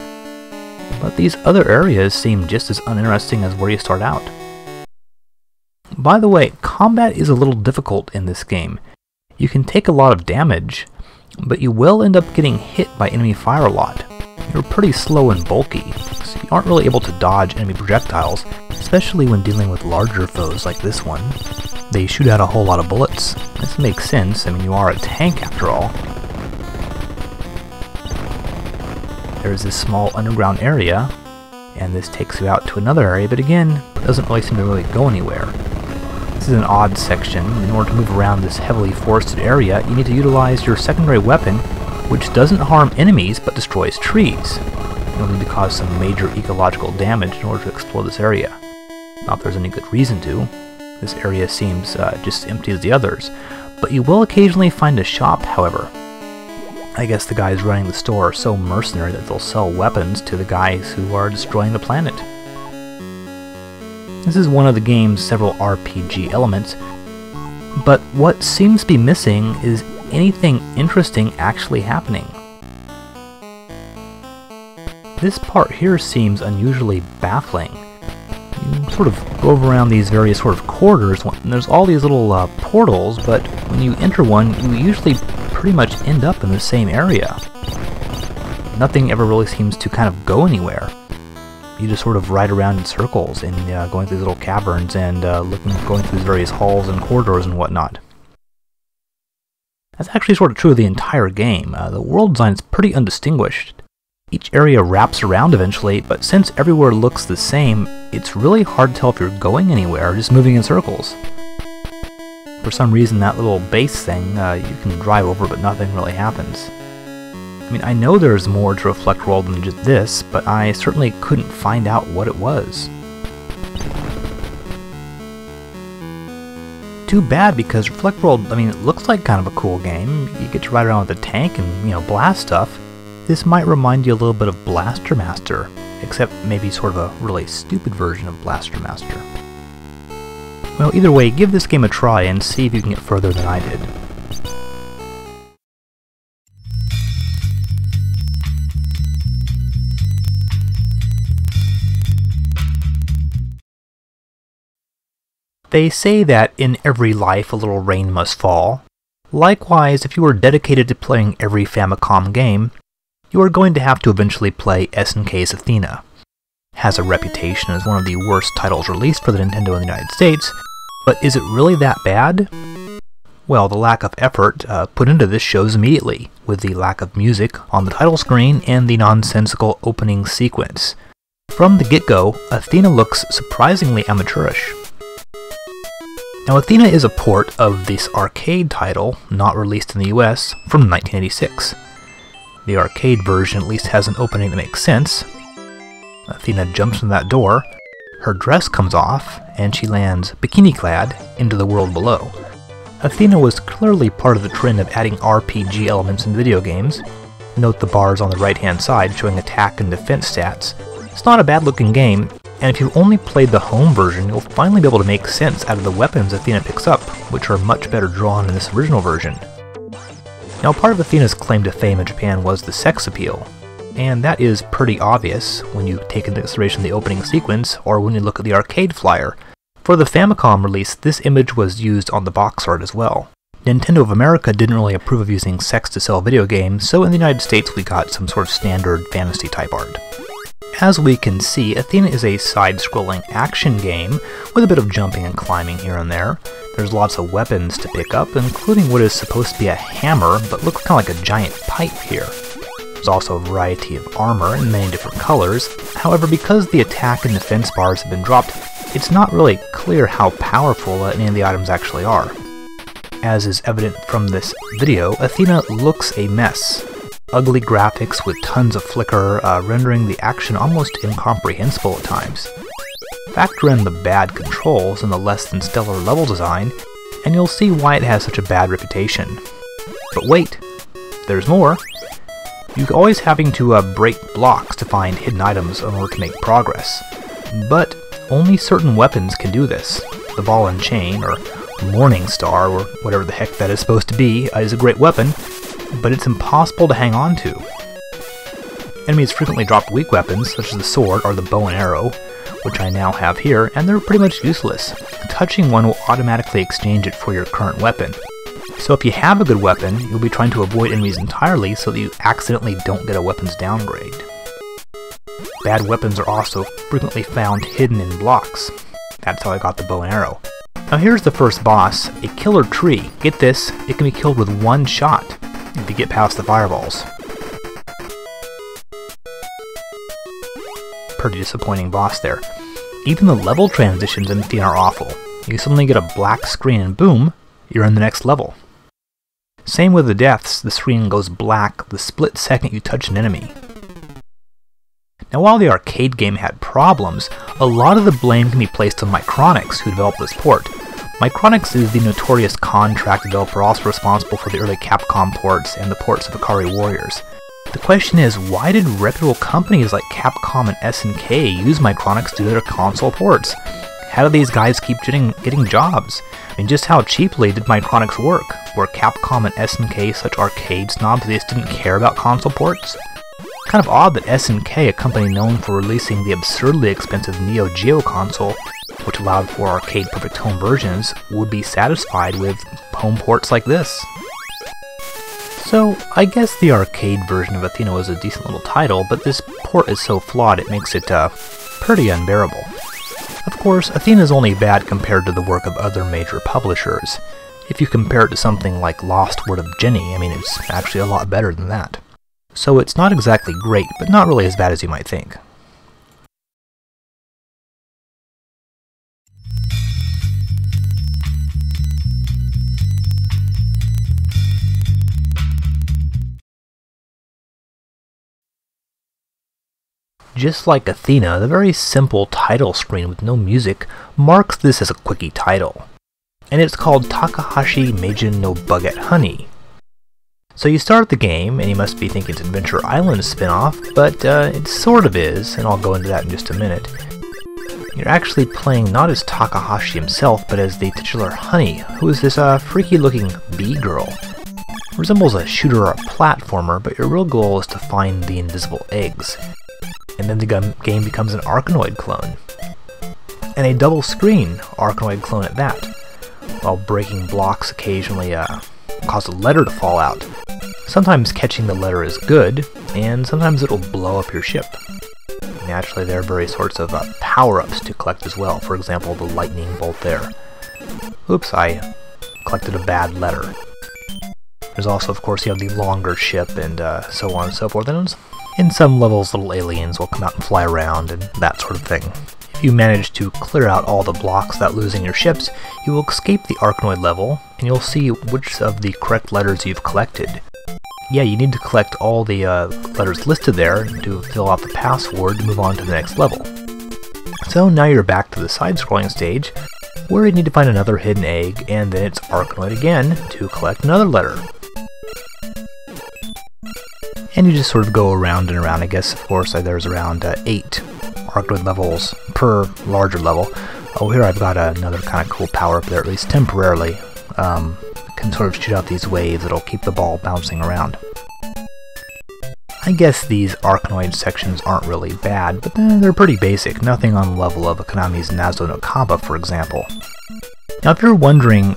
But these other areas seem just as uninteresting as where you start out. By the way, combat is a little difficult in this game. You can take a lot of damage, but you will end up getting hit by enemy fire a lot. You're pretty slow and bulky, so you aren't really able to dodge enemy projectiles, especially when dealing with larger foes like this one. They shoot out a whole lot of bullets. This makes sense, I mean you are a tank after all. There's this small underground area, and this takes you out to another area, but again, doesn't really seem to really go anywhere. This is an odd section. In order to move around this heavily forested area, you need to utilize your secondary weapon, which doesn't harm enemies but destroys trees. You'll need to cause some major ecological damage in order to explore this area. Not that there's any good reason to. This area seems just as empty as the others, but you will occasionally find a shop, however. I guess the guys running the store are so mercenary that they'll sell weapons to the guys who are destroying the planet. This is one of the game's several RPG elements, but what seems to be missing is anything interesting actually happening. This part here seems unusually baffling. You sort of go around these various sort of corridors, and there's all these little portals, but when you enter one, you usually pretty much end up in the same area. Nothing ever really seems to kind of go anywhere. You just sort of ride around in circles and going through these little caverns and going through these various halls and corridors and whatnot. That's actually sort of true of the entire game. The world design is pretty undistinguished. Each area wraps around eventually, but since everywhere looks the same, it's really hard to tell if you're going anywhere or just moving in circles. For some reason, that little base thing, you can drive over, but nothing really happens. I mean, I know there's more to Reflect World than just this, but I certainly couldn't find out what it was. Too bad, because Reflect World, I mean, it looks like kind of a cool game. You get to ride around with a tank and, blast stuff. This might remind you a little bit of Blaster Master, except maybe sort of a really stupid version of Blaster Master. Well, either way, give this game a try and see if you can get further than I did. They say that in every life a little rain must fall. Likewise, if you are dedicated to playing every Famicom game, you are going to have to eventually play SNK's Athena. Has a reputation as one of the worst titles released for the Nintendo in the United States, but is it really that bad? Well, the lack of effort put into this shows immediately, with the lack of music on the title screen and the nonsensical opening sequence. From the get-go, Athena looks surprisingly amateurish. Now, Athena is a port of this arcade title, not released in the US, from 1986. The arcade version at least has an opening that makes sense. Athena jumps in that door, her dress comes off, and she lands bikini-clad into the world below. Athena was clearly part of the trend of adding RPG elements in video games. Note the bars on the right-hand side showing attack and defense stats. It's not a bad-looking game, and if you've only played the home version, you'll finally be able to make sense out of the weapons Athena picks up, which are much better drawn in this original version. Now, part of Athena's claim to fame in Japan was the sex appeal, and that is pretty obvious when you take into consideration the opening sequence or when you look at the arcade flyer. For the Famicom release, this image was used on the box art as well. Nintendo of America didn't really approve of using sex to sell video games, so in the United States we got some sort of standard fantasy type art. As we can see, Athena is a side-scrolling action game with a bit of jumping and climbing here and there. There's lots of weapons to pick up, including what is supposed to be a hammer, but looks kind of like a giant pipe here. There's also a variety of armor in many different colors. However, because the attack and defense bars have been dropped, it's not really clear how powerful any of the items actually are. As is evident from this video, Athena looks a mess. Ugly graphics with tons of flicker, rendering the action almost incomprehensible at times. Factor in the bad controls and the less than stellar level design, and you'll see why it has such a bad reputation. But wait, there's more. You're always having to break blocks to find hidden items in order to make progress. But only certain weapons can do this. The ball and chain, or Morning Star, or whatever the heck that is supposed to be, is a great weapon, but it's impossible to hang on to. Enemies frequently drop weak weapons, such as the sword or the bow and arrow, which I now have here, and they're pretty much useless. Touching one will automatically exchange it for your current weapon. So if you have a good weapon, you'll be trying to avoid enemies entirely so that you accidentally don't get a weapons downgrade. Bad weapons are also frequently found hidden in blocks. That's how I got the bow and arrow. Now here's the first boss, a killer tree. Get this, it can be killed with one shot if you get past the fireballs. Pretty disappointing boss there. Even the level transitions in Athena are awful. You suddenly get a black screen and boom, you're in the next level. Same with the deaths, the screen goes black the split second you touch an enemy. Now while the arcade game had problems, a lot of the blame can be placed on Micronix, who developed this port. Micronix is the notorious contract developer also responsible for the early Capcom ports and the ports of Ikari Warriors. The question is, why did reputable companies like Capcom and SNK use Micronix to do their console ports? How do these guys keep getting jobs? I mean, just how cheaply did Micronix work? Were Capcom and SNK such arcade snobs they just didn't care about console ports? Kind of odd that SNK, a company known for releasing the absurdly expensive Neo Geo console, which allowed for arcade perfect home versions, would be satisfied with home ports like this. So, I guess the arcade version of Athena was a decent little title, but this port is so flawed it makes it pretty unbearable. Of course, Athena is only bad compared to the work of other major publishers. If you compare it to something like Lost Word of Jenny, I mean, it's actually a lot better than that. So it's not exactly great, but not really as bad as you might think. Just like Athena, the very simple title screen with no music marks this as a quickie title. And it's called Takahashi Meijin no Bug-tte Honey. So you start the game, and you must be thinking it's Adventure Island spin-off, but it sort of is, and I'll go into that in just a minute. You're actually playing not as Takahashi himself, but as the titular Honey, who is this freaky-looking bee girl. Resembles a shooter or a platformer, but your real goal is to find the invisible eggs. And then the game becomes an Arkanoid clone. And a double-screen Arkanoid clone at that, while breaking blocks occasionally cause a letter to fall out. Sometimes catching the letter is good, and sometimes it'll blow up your ship. Naturally, there are various sorts of power-ups to collect as well. For example, the lightning bolt there. Oops, I collected a bad letter. There's also, of course, you have the longer ship and so on and so forth. And in some levels, little aliens will come out and fly around and that sort of thing. If you manage to clear out all the blocks without losing your ships, you will escape the Arkanoid level, and you'll see which of the correct letters you've collected. Yeah, you need to collect all the letters listed there to fill out the password to move on to the next level. So now you're back to the side-scrolling stage, where you need to find another hidden egg, and then it's Arkanoid again to collect another letter. And you just sort of go around and around. I guess, of course, there's around 8 Arkanoid levels per larger level. Oh, here I've got another kind of cool power-up there, at least temporarily. Can sort of shoot out these waves that'll keep the ball bouncing around. I guess these Arkanoid sections aren't really bad, but they're pretty basic, nothing on the level of Konami's Nazo no Kaba, for example. Now if you're wondering,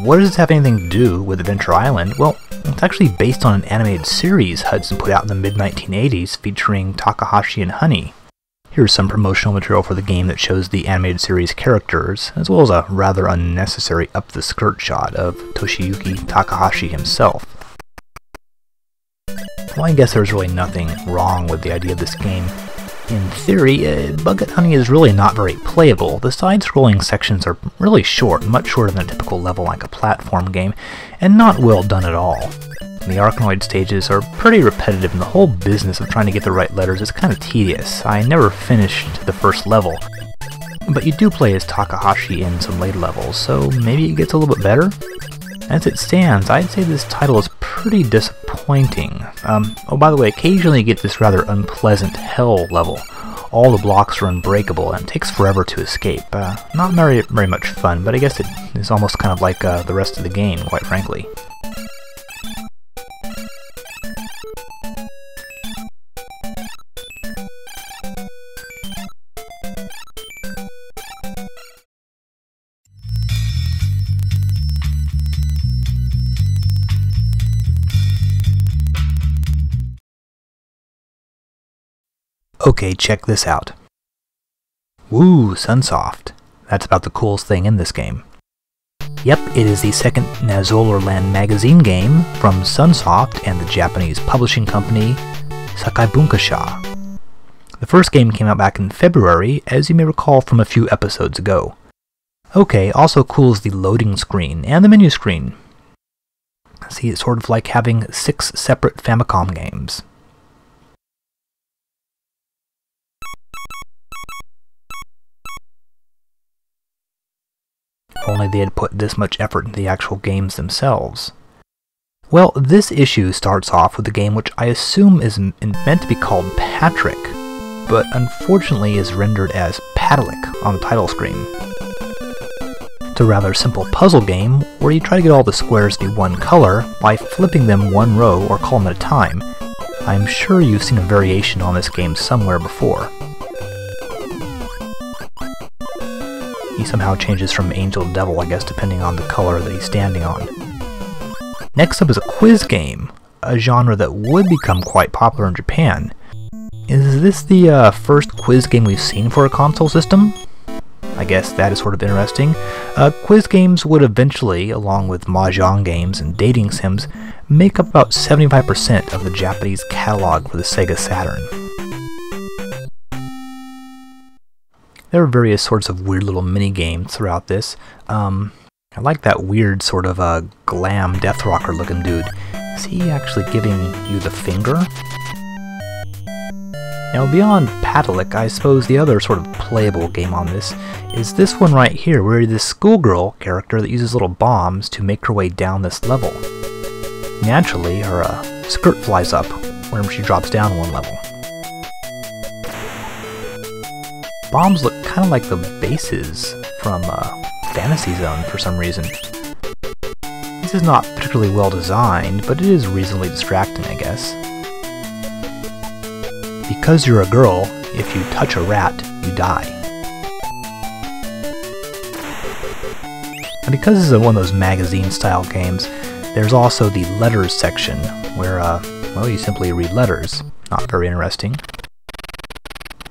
what does this have anything to do with Adventure Island? Well, it's actually based on an animated series Hudson put out in the mid-1980s featuring Takahashi and Honey. Here's some promotional material for the game that shows the animated series characters, as well as a rather unnecessary up-the-skirt shot of Toshiyuki Takahashi himself. Well, I guess there's really nothing wrong with the idea of this game. In theory, Bug-tte is really not very playable. The side-scrolling sections are really short, much shorter than a typical level like a platform game, and not well done at all. The Arkanoid stages are pretty repetitive, and the whole business of trying to get the right letters is kind of tedious. I never finished the first level. But you do play as Takahashi in some later levels, so maybe it gets a little bit better? As it stands, I'd say this title is pretty disappointing. Oh, by the way, occasionally you get this rather unpleasant hell level. All the blocks are unbreakable, and it takes forever to escape. Not very much fun, but I guess it is almost kind of like the rest of the game, quite frankly. Okay, check this out. Woo, Sunsoft. That's about the coolest thing in this game. Yep, it is the second Nazoler Land magazine game from Sunsoft and the Japanese publishing company Sakai Bunkasha. The first game came out back in February, as you may recall from a few episodes ago. Okay, also cool is the loading screen and the menu screen. See, it's sort of like having 6 separate Famicom games. Only they had put this much effort into the actual games themselves. Well, this issue starts off with a game which I assume is meant to be called Patrick, but unfortunately is rendered as Padalik on the title screen. It's a rather simple puzzle game where you try to get all the squares to be one color by flipping them one row or column at a time. I'm sure you've seen a variation on this game somewhere before. He somehow changes from angel to devil, I guess, depending on the color that he's standing on. Next up is a quiz game, a genre that would become quite popular in Japan. Is this the first quiz game we've seen for a console system? I guess that is sort of interesting. Quiz games would eventually, along with mahjong games and dating sims, make up about 75% of the Japanese catalog for the Sega Saturn. There are various sorts of weird little mini-games throughout this. I like that weird sort of glam death rocker looking dude. Is he actually giving you the finger? Now beyond Padalik, I suppose the other sort of playable game on this is this one right here, where you're this schoolgirl character that uses little bombs to make her way down this level. Naturally, her skirt flies up whenever she drops down one level. Bombs look kind of like the bases from Fantasy Zone for some reason. This is not particularly well designed, but it is reasonably distracting, I guess. Because you're a girl, if you touch a rat, you die. And because this is one of those magazine-style games, there's also the letters section, where, well, you simply read letters. Not very interesting.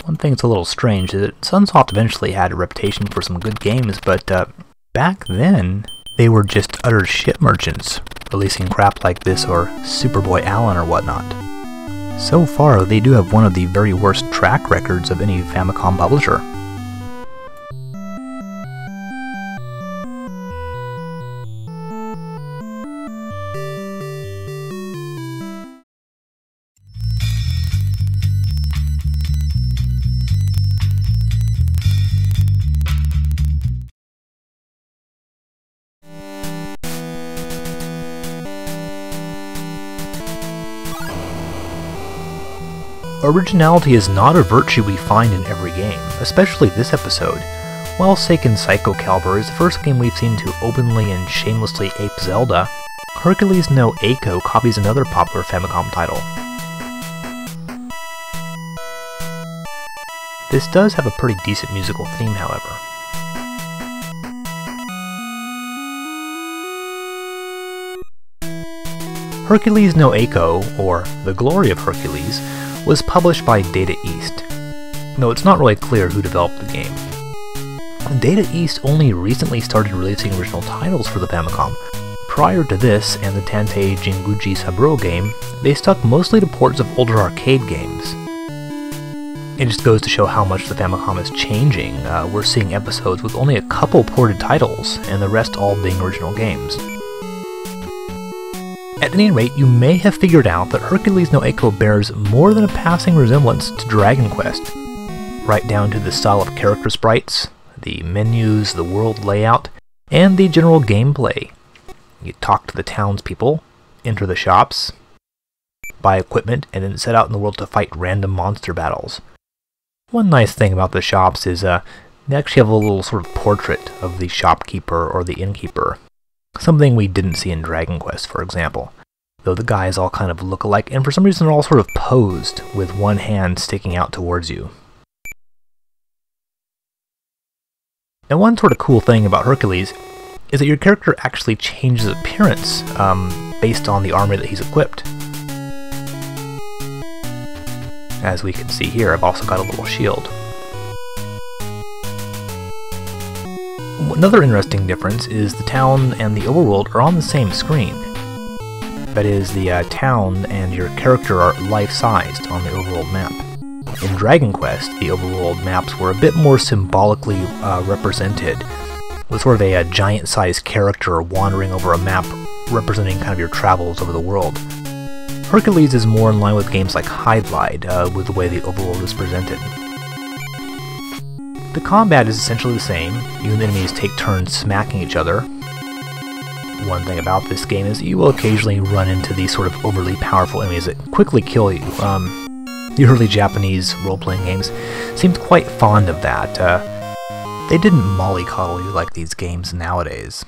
One thing that's a little strange is that Sunsoft eventually had a reputation for some good games, but back then, they were just utter shit merchants, releasing crap like this or Superboy Allen or whatnot. So far, they do have one of the very worst track records of any Famicom publisher. Originality is not a virtue we find in every game, especially this episode. While Seiken Psycho Calibur is the first game we've seen to openly and shamelessly ape Zelda, Hercules no Eikou copies another popular Famicom title. This does have a pretty decent musical theme, however. Hercules no Eikou, or The Glory of Hercules, was published by Data East. though it's not really clear who developed the game. Data East only recently started releasing original titles for the Famicom. Prior to this and the Tantei Jinguji Saburo game, they stuck mostly to ports of older arcade games. It just goes to show how much the Famicom is changing. We're seeing episodes with only a couple ported titles, and the rest all being original games. At any rate, you may have figured out that Hercules no Eikou bears more than a passing resemblance to Dragon Quest, right down to the style of character sprites, the menus, the world layout, and the general gameplay. You talk to the townspeople, enter the shops, buy equipment, and then set out in the world to fight random monster battles. One nice thing about the shops is they actually have a little sort of portrait of the shopkeeper or the innkeeper. Something we didn't see in Dragon Quest, for example. Though the guys all kind of look alike, and for some reason they're all sort of posed, with one hand sticking out towards you. Now one sort of cool thing about Hercules is that your character actually changes appearance based on the armor that he's equipped. As we can see here, I've also got a little shield. Another interesting difference is the town and the overworld are on the same screen. That is, the town and your character are life-sized on the overworld map. In Dragon Quest, the overworld maps were a bit more symbolically represented, with sort of a giant-sized character wandering over a map representing kind of your travels over the world. Hercules is more in line with games like Hydlide, with the way the overworld is presented. The combat is essentially the same. You and the enemies take turns smacking each other. One thing about this game is you will occasionally run into these sort of overly powerful enemies that quickly kill you. The early Japanese role-playing games seemed quite fond of that. They didn't mollycoddle you like these games nowadays.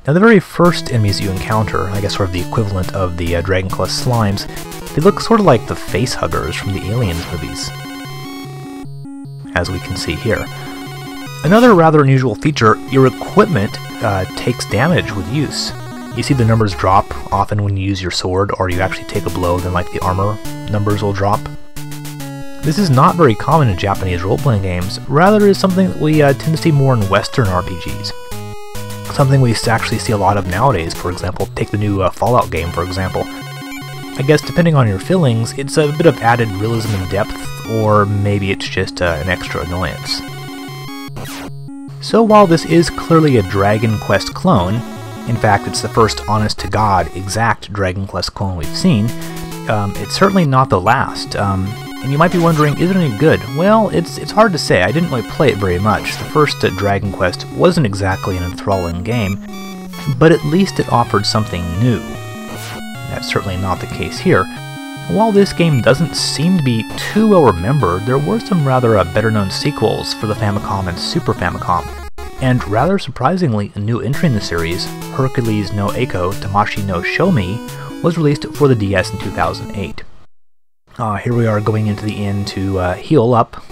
Now the very first enemies you encounter, I guess sort of the equivalent of the Dragon Quest slimes, they look sort of like the facehuggers from the Aliens movies, as we can see here. Another rather unusual feature, your equipment takes damage with use. You see the numbers drop often when you use your sword, or you actually take a blow, then like the armor numbers will drop. This is not very common in Japanese role-playing games, rather is something that we tend to see more in Western RPGs. Something we actually see a lot of nowadays. For example, take the new Fallout game, for example. I guess depending on your feelings, it's a bit of added realism and depth, or maybe it's just an extra annoyance. So while this is clearly a Dragon Quest clone, in fact it's the first honest-to-God exact Dragon Quest clone we've seen, it's certainly not the last. And you might be wondering, is it any good? Well, it's hard to say. I didn't really play it very much. The first Dragon Quest wasn't exactly an enthralling game, but at least it offered something new. That's certainly not the case here. While this game doesn't seem to be too well remembered, there were some rather better-known sequels for the Famicom and Super Famicom. And rather surprisingly, a new entry in the series, Hercules no Eikou Tamashi no Shomi, was released for the DS in 2008. Here we are going into the inn to heal up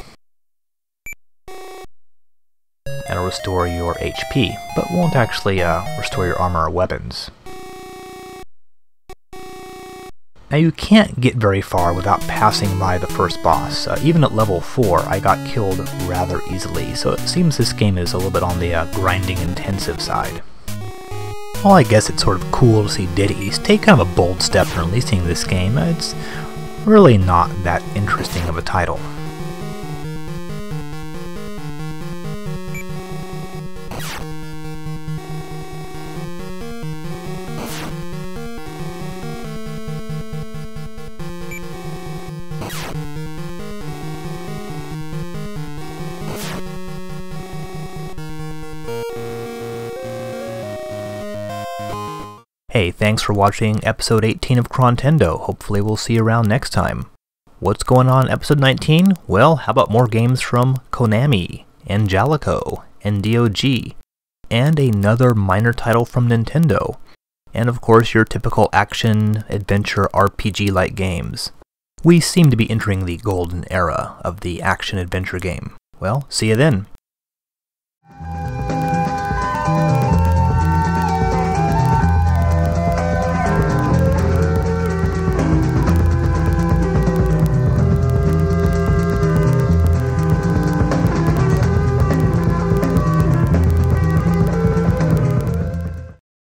and restore your HP, but won't actually restore your armor or weapons. Now you can't get very far without passing by the first boss. Even at level 4 I got killed rather easily, so it seems this game is a little bit on the grinding intensive side. Well, I guess it's sort of cool to see Data East take kind of a bold step in releasing this game. It's really not that interesting of a title. Hey, thanks for watching episode 18 of Chrontendo. Hopefully we'll see you around next time. What's going on in episode 19? Well, how about more games from Konami, and Jalico, and DOG, and another minor title from Nintendo, and of course your typical action, adventure, RPG-like games. We seem to be entering the golden era of the action-adventure game. Well, see you then.